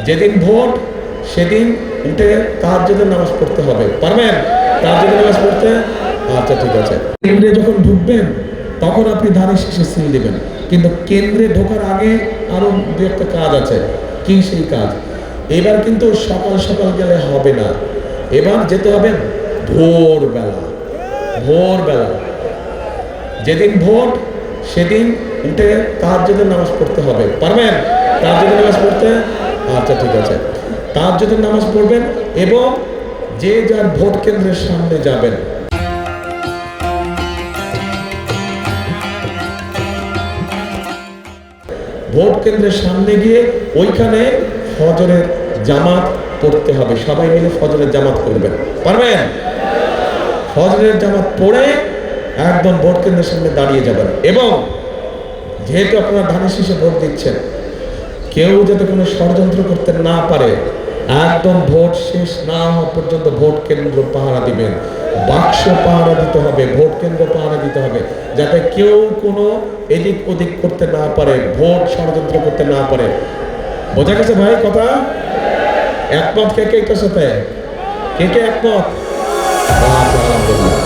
যেদিন ভোট সেদিন উঠে তাহাজ্জুদের নামাজ পড়তে হবে। পারবেন তাহাজ্জুদের নামাজ পড়তে? আচ্ছা ঠিক আছে। কেন্দ্রে যখন ঢুকবেন তখন আপনি ধানের শীষে সিল দিবেন, কিন্তু কেন্দ্রে ঢোকার আগে আরো দু একটা কাজ আছে। কি সেই কাজ? এবার কিন্তু সকাল সকাল গেলে হবে না, এবার যেতে হবে ভোরবেলা। ভোরবেলা যেদিন ভোট সেদিন উঠে তাহাজ্জুদের নামাজ পড়তে হবে। পারবেন তাহাজ্জুদের নামাজ পড়তে? আচ্ছা ঠিক আছে। তাহাজ্জুদের নামাজ পড়বেন এবং যে যার ভোট কেন্দ্রের সামনে যাবেন। ভোট কেন্দ্রের সামনে গিয়ে ওইখানে ফজরের জামাত পড়তে হবে, সবাই মিলে ফজরের জামাত করবেন। পারবেন? ফজরের জামাত পড়ে একদম ভোট কেন্দ্রের সামনে দাঁড়িয়ে যাবেন, এবং যেহেতু আপনারা ধানের শীষে ভোট দিচ্ছেন, কেউ যাতে কোনো ষড়যন্ত্র করতে না পারে, একদম ভোট শেষ না হওয়া পর্যন্ত ভোট কেন্দ্র পাহারা দিবেন। বাক্স পাহারা দিতে হবে, ভোট কেন্দ্র পাহারা দিতে হবে, যাতে কেউ কোনো এদিক ওদিক করতে না পারে, ভোট ষড়যন্ত্র করতে না পারে। বোঝা গেছে ভাই কথা? একমত কে কে এটার সাথে? কে কে একমত? আলহামদুলিল্লাহ।